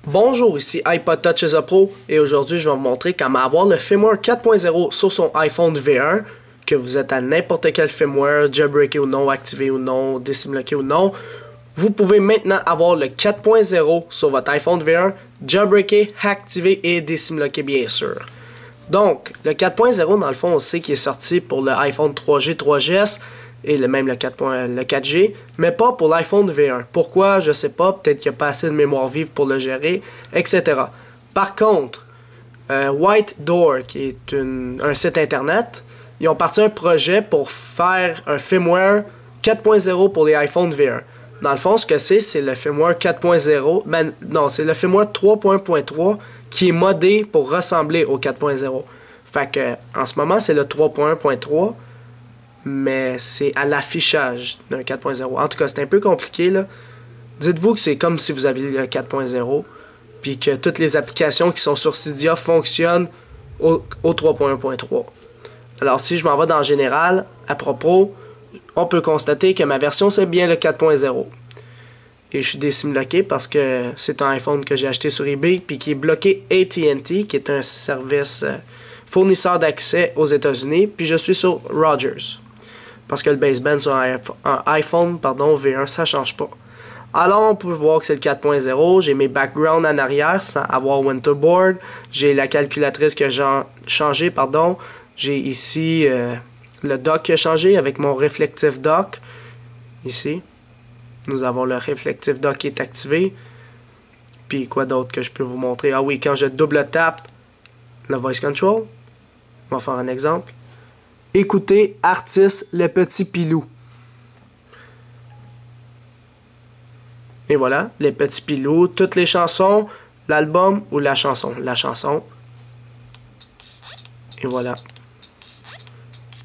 Bonjour, ici iPod Touch as a Pro et aujourd'hui je vais vous montrer comment avoir le firmware 4.0 sur son iPhone V1, que vous êtes à n'importe quel firmware, jailbreaké ou non, activé ou non, décimloqué ou non. Vous pouvez maintenant avoir le 4.0 sur votre iPhone V1, jailbreaké, activé et décimloqué bien sûr. Donc, le 4.0 dans le fond on sait qu'il est sorti pour le iPhone 3G, 3GS et même le 4G, mais pas pour l'iPhone V1. Pourquoi? Je sais pas, peut-être qu'il n'y a pas assez de mémoire vive pour le gérer, etc. Par contre, White Door, qui est un site internet, ils ont parti un projet pour faire un firmware 4.0 pour les iPhone V1. Dans le fond, ce que c'est le firmware 4.0, ben non, c'est le firmware 3.1.3 qui est modé pour ressembler au 4.0. Fait que, en ce moment, c'est le 3.1.3, mais c'est à l'affichage d'un 4.0. En tout cas, c'est un peu compliqué, là. Dites-vous que c'est comme si vous aviez le 4.0, puis que toutes les applications qui sont sur Cydia fonctionnent au 3.1.3. Alors, si je m'en vais dans Général, à propos, on peut constater que ma version, c'est bien le 4.0. Et je suis décimloqué parce que c'est un iPhone que j'ai acheté sur eBay, puis qui est bloqué AT&T, qui est un service fournisseur d'accès aux États-Unis, puis je suis sur Rogers. Parce que le baseband sur un iPhone V1, ça change pas. Alors, on peut voir que c'est le 4.0. J'ai mes backgrounds en arrière sans avoir Winterboard. J'ai la calculatrice que j'ai changé, pardon. J'ai ici le dock qui a changé avec mon Reflective Dock. Ici. Nous avons le Reflective Dock qui est activé. Puis quoi d'autre que je peux vous montrer? Ah oui, quand je double tape le Voice Control. On va faire un exemple. Écoutez Artiste Le Petit Pilou. Et voilà, Les Petits Pilous, toutes les chansons, l'album ou la chanson. La chanson. Et voilà.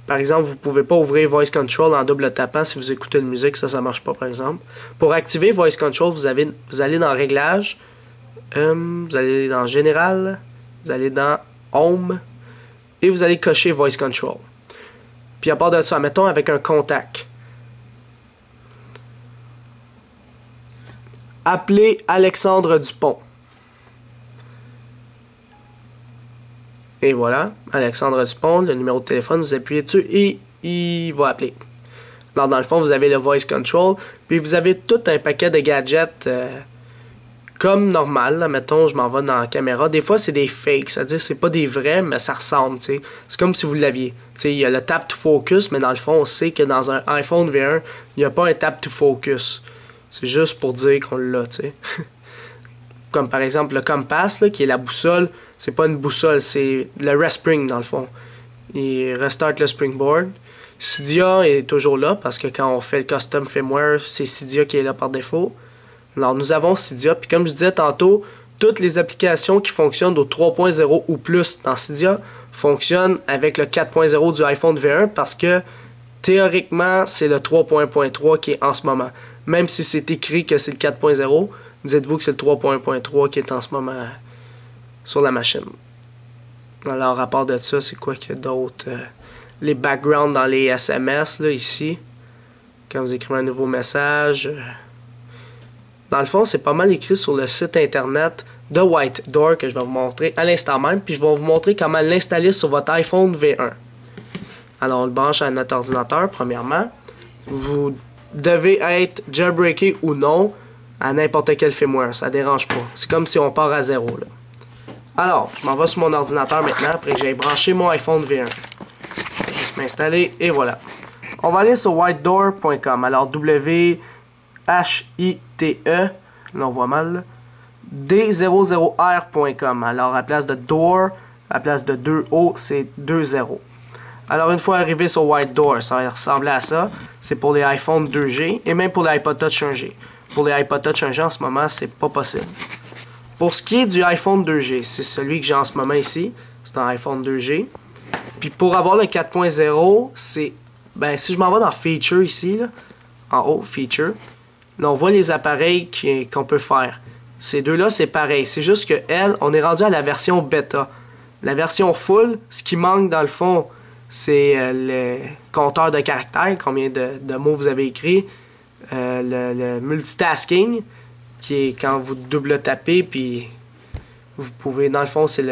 Par exemple, vous ne pouvez pas ouvrir Voice Control en double tapant si vous écoutez une musique, ça marche pas par exemple. Pour activer Voice Control, vous allez dans Réglages, vous allez dans Général, vous allez dans Home, et vous allez cocher Voice Control. Puis à part de ça, mettons avec un contact. Appelez Alexandre Dupont. Et voilà, Alexandre Dupont, le numéro de téléphone, vous appuyez dessus et il va appeler. Alors dans le fond, vous avez le Voice Control, puis vous avez tout un paquet de gadgets comme normal. Là, mettons, je m'en vais dans la caméra. Des fois, c'est des fakes, c'est-à-dire c'est pas des vrais, mais ça ressemble, tu sais. C'est comme si vous l'aviez. Tu sais, il y a le Tap to Focus, mais dans le fond, on sait que dans un iPhone V1, il n'y a pas un Tap to Focus. C'est juste pour dire qu'on l'a, tu sais. Comme par exemple le Compass, là, qui est la boussole. C'est pas une boussole, c'est le rest spring dans le fond. Il restart le springboard. Cydia est toujours là parce que quand on fait le custom firmware, c'est Cydia qui est là par défaut. Alors nous avons Cydia, puis comme je disais tantôt, toutes les applications qui fonctionnent au 3.0 ou plus dans Cydia fonctionnent avec le 4.0 du iPhone V1 parce que théoriquement c'est le 3.1.3 qui est en ce moment. Même si c'est écrit que c'est le 4.0, dites-vous que c'est le 3.1.3 qui est en ce moment sur la machine. Alors à part de ça, c'est quoi qu'il y a d'autre? Les backgrounds dans les SMS, là, ici. Quand vous écrivez un nouveau message. Dans le fond, c'est pas mal écrit sur le site internet de White Door que je vais vous montrer à l'instant même. Puis je vais vous montrer comment l'installer sur votre iPhone V1. Alors on le branche à notre ordinateur, premièrement. Vous devez être jailbreaké ou non à n'importe quel firmware. Ça dérange pas. C'est comme si on part à zéro, là. Alors, je m'en vais sur mon ordinateur maintenant, après que j'ai branché mon iPhone V1. Je vais juste m'installer, et voilà. On va aller sur whitedoor.com. Alors, W-H-I-T-E, là on voit mal, D00R.com. Alors, à place de door, à place de 2 O, c'est 2 0. Alors, une fois arrivé sur White Door, ça va ressembler à ça. C'est pour les iPhone 2G, et même pour les iPod Touch 1G. Pour les iPod Touch 1G, en ce moment, c'est pas possible. Pour ce qui est du iPhone 2G, c'est celui que j'ai en ce moment ici. C'est un iPhone 2G. Puis pour avoir le 4.0, c'est... Ben, si je m'en vais dans Feature ici, là, en haut, Feature, là, on voit les appareils qu'on peut faire. Ces deux-là, c'est pareil. C'est juste que elle, on est rendu à la version bêta. La version full, ce qui manque dans le fond, c'est le compteur de caractères, combien de mots vous avez écrit, le multitasking, qui est quand vous double tapez, puis vous pouvez, dans le fond, c'est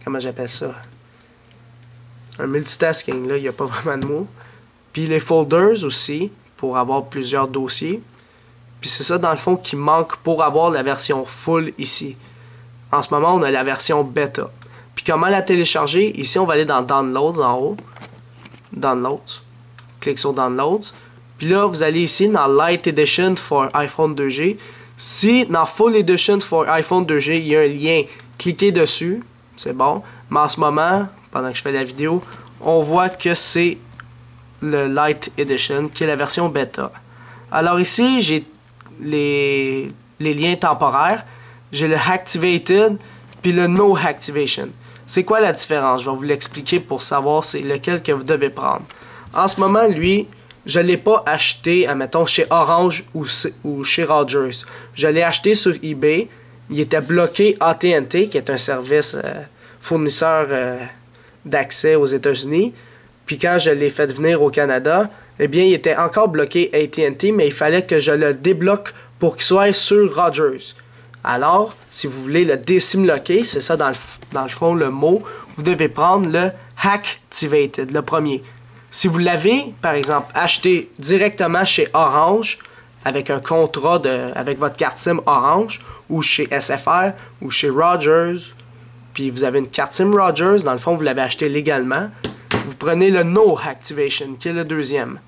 comment j'appelle ça? Un multitasking, là, il n'y a pas vraiment de mots. Puis les folders aussi, pour avoir plusieurs dossiers. Puis c'est ça, dans le fond, qui manque pour avoir la version full ici. En ce moment, on a la version bêta. Puis comment la télécharger? Ici, on va aller dans Downloads en haut. Downloads. Clique sur Downloads. Puis là, vous allez ici dans Light Edition for iPhone 2G. Si dans Full Edition for iPhone 2G, il y a un lien, cliquez dessus. C'est bon. Mais en ce moment, pendant que je fais la vidéo, on voit que c'est le Light Edition, qui est la version bêta. Alors ici, j'ai les liens temporaires. J'ai le Activated, puis le No Activation. C'est quoi la différence? Je vais vous l'expliquer pour savoir c'est lequel que vous devez prendre. En ce moment, lui, je ne l'ai pas acheté, admettons, chez Orange ou chez Rogers. Je l'ai acheté sur eBay. Il était bloqué AT&T, qui est un service fournisseur d'accès aux États-Unis. Puis quand je l'ai fait venir au Canada, eh bien, il était encore bloqué AT&T, mais il fallait que je le débloque pour qu'il soit sur Rogers. Alors, si vous voulez le désimloquer, c'est ça dans le fond le mot, vous devez prendre le Activated, le premier. Si vous l'avez, par exemple, acheté directement chez Orange, avec un contrat avec votre carte SIM Orange, ou chez SFR, ou chez Rogers, puis vous avez une carte SIM Rogers, dans le fond, vous l'avez acheté légalement, vous prenez le No Activation, qui est le deuxième.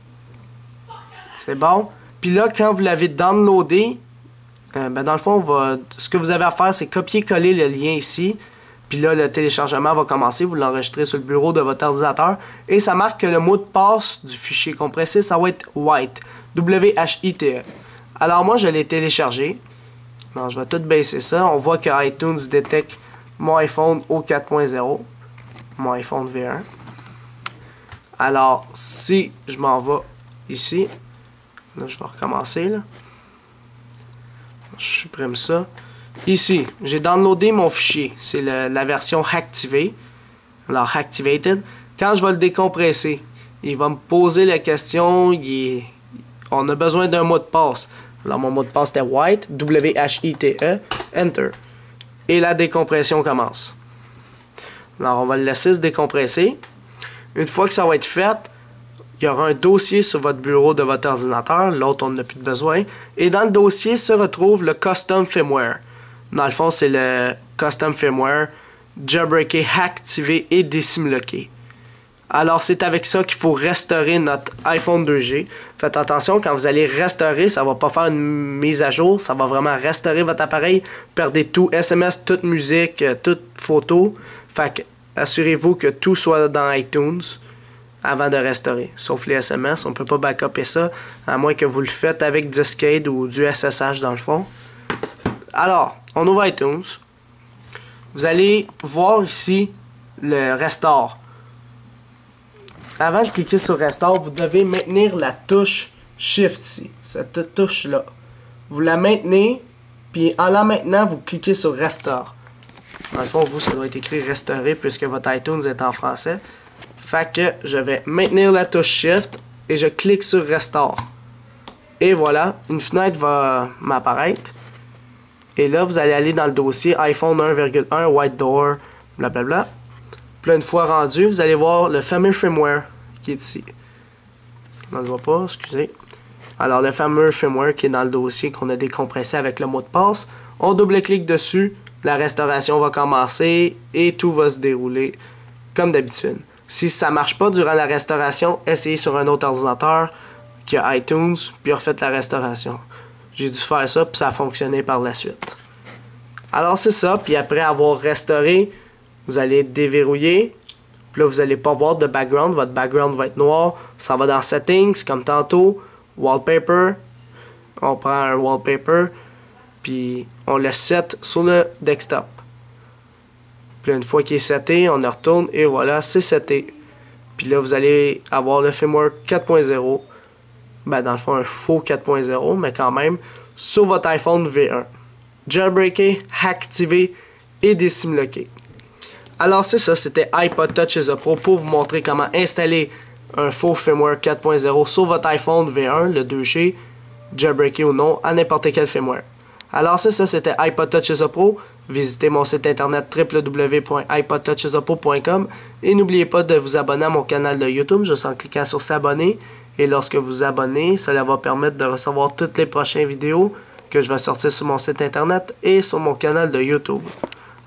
C'est bon? Puis là, quand vous l'avez downloadé, dans le fond, ce que vous avez à faire, c'est copier-coller le lien ici. Puis là, le téléchargement va commencer. Vous l'enregistrez sur le bureau de votre ordinateur. Et ça marque que le mot de passe du fichier compressé, ça va être WHITE. W-H-I-T-E. Alors moi, je l'ai téléchargé. Non, je vais tout baisser ça. On voit que iTunes détecte mon iPhone au 4.0. Mon iPhone V1. Alors, si je m'en vais ici, là, je vais recommencer, là. Je supprime ça. Ici, j'ai downloadé mon fichier. C'est la version activée. Alors, Activated. Quand je vais le décompresser, il va me poser la question. On a besoin d'un mot de passe. Alors, mon mot de passe était WHITE. W-H-I-T-E. Enter. Et la décompression commence. Alors, on va le laisser se décompresser. Une fois que ça va être fait, il y aura un dossier sur votre bureau de votre ordinateur. L'autre, on n'a plus de besoin. Et dans le dossier se retrouve le Custom Firmware. Dans le fond, c'est le Custom Firmware jailbreaké, activé et désimloqué. Alors, c'est avec ça qu'il faut restaurer notre iPhone 2G. Faites attention, quand vous allez restaurer, ça ne va pas faire une mise à jour. Ça va vraiment restaurer votre appareil. Perdez tout SMS, toute musique, toute photo. Fait que assurez-vous que tout soit dans iTunes avant de restaurer. Sauf les SMS, on ne peut pas backuper ça, à moins que vous le faites avec Discade ou du SSH dans le fond. Alors, on ouvre iTunes. Vous allez voir ici le Restore. Avant de cliquer sur Restore, vous devez maintenir la touche Shift ici, cette touche-là. Vous la maintenez, puis en la maintenant, vous cliquez sur Restore. Dans le fond, vous, ça doit être écrit Restaurer puisque votre iTunes est en français. Fait que je vais maintenir la touche Shift et je clique sur Restore. Et voilà, une fenêtre va m'apparaître. Et là, vous allez aller dans le dossier iPhone 1.1 White Door, blablabla. Puis là, une fois rendu, vous allez voir le fameux firmware qui est ici. On ne le voit pas, excusez. Alors, le fameux firmware qui est dans le dossier qu'on a décompressé avec le mot de passe. On double-clique dessus, la restauration va commencer et tout va se dérouler comme d'habitude. Si ça ne marche pas durant la restauration, essayez sur un autre ordinateur qui a iTunes, puis refaites la restauration. J'ai dû faire ça, puis ça a fonctionné par la suite. Alors c'est ça, puis après avoir restauré, vous allez déverrouiller. Puis là, vous n'allez pas voir de background, votre background va être noir. Ça va dans Settings, comme tantôt, Wallpaper. On prend un Wallpaper, puis on le set sur le desktop. Puis là, une fois qu'il est seté, on le retourne et voilà, c'est seté. Puis là, vous allez avoir le firmware 4.0. Ben, dans le fond, un faux 4.0, mais quand même, sur votre iPhone V1. Jailbreaké, activé et désimloqué. Alors, c'est ça, c'était iPod Touch is a Pro pour vous montrer comment installer un faux firmware 4.0 sur votre iPhone V1, le 2G, jailbreaké ou non, à n'importe quel firmware. Alors c'est ça, c'était iPod Touch is a Pro. Visitez mon site internet www.ipodtouchisapo.com et n'oubliez pas de vous abonner à mon canal de YouTube juste en cliquant sur s'abonner. Et lorsque vous vous abonnez, cela va permettre de recevoir toutes les prochaines vidéos que je vais sortir sur mon site internet et sur mon canal de YouTube.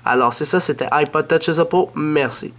Alors c'est ça, c'était iPod Touch is a Pro. Merci.